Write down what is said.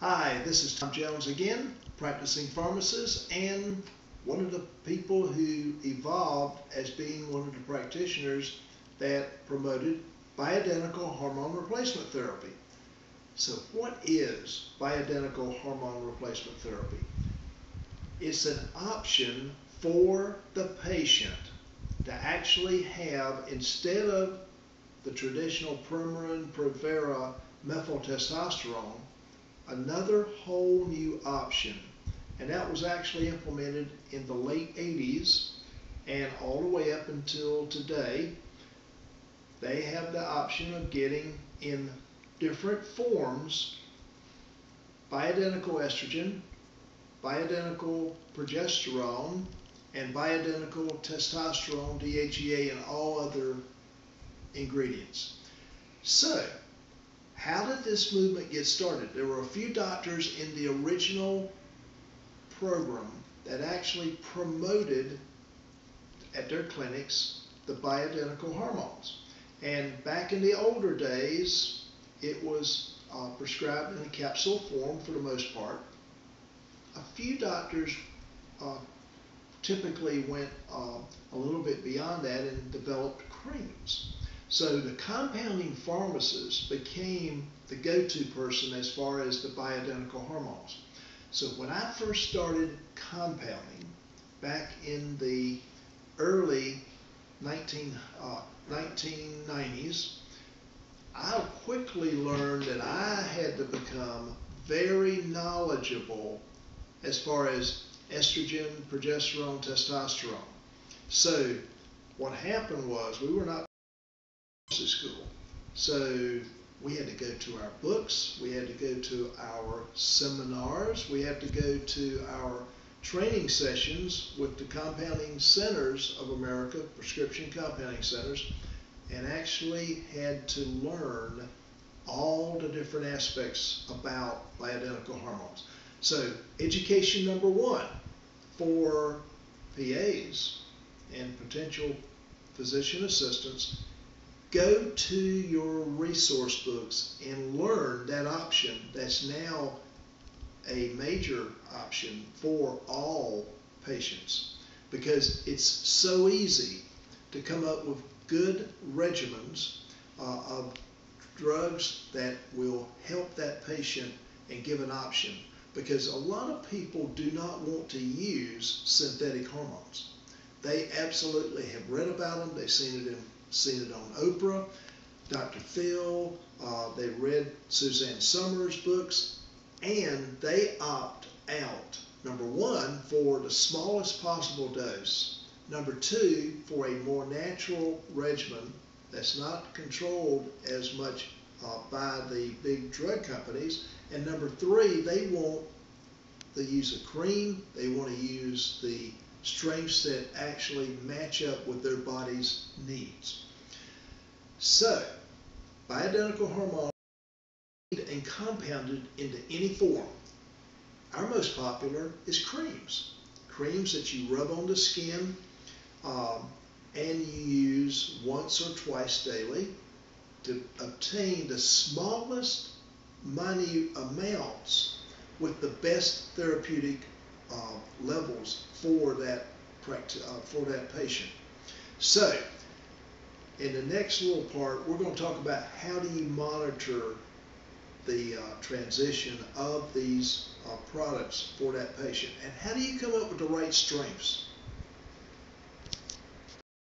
Hi, this is Tom Jones again, practicing pharmacist and one of the people who evolved as being one of the practitioners that promoted bioidentical hormone replacement therapy. So what is bioidentical hormone replacement therapy? It's an option for the patient to actually have, instead of the traditional Premarin, Provera, methyltestosterone, another whole new option. And that was actually implemented in the late 80s and all the way up until today. They have the option of getting in different forms bioidentical estrogen, bioidentical progesterone, and bioidentical testosterone, DHEA, and all other ingredients. So, how did this movement get started? There were a few doctors in the original program that actually promoted at their clinics the bioidentical hormones. And back in the older days, it was prescribed in a capsule form for the most part. A few doctors typically went a little bit beyond that and developed creams. So the compounding pharmacist became the go-to person as far as the bioidentical hormones. So when I first started compounding back in the early 1990s, I quickly learned that I had to become very knowledgeable as far as estrogen, progesterone, testosterone. So what happened was we were not school. So we had to go to our books, we had to go to our seminars, we had to go to our training sessions with the compounding centers of America, prescription compounding centers, and actually had to learn all the different aspects about bioidentical hormones. So education number one for PAs and potential physician assistants: go to your resource books and learn that option that's now a major option for all patients, because it's so easy to come up with good regimens of drugs that will help that patient and give an option, because a lot of people do not want to use synthetic hormones. They absolutely have read about them, they've seen it on Oprah, Dr. Phil, they read Suzanne Summers' books, and they opt out. Number one, for the smallest possible dose. Number two, for a more natural regimen that's not controlled as much by the big drug companies. And number three, they want to use a cream, they want to use the strengths that actually match up with their body's needs. So, bioidentical hormones are and compounded into any form. Our most popular is creams. Creams that you rub on the skin and you use once or twice daily to obtain the smallest minute amounts with the best therapeutic levels for that patient. So, in the next little part, we're going to talk about how do you monitor the transition of these products for that patient, and how do you come up with the right strengths.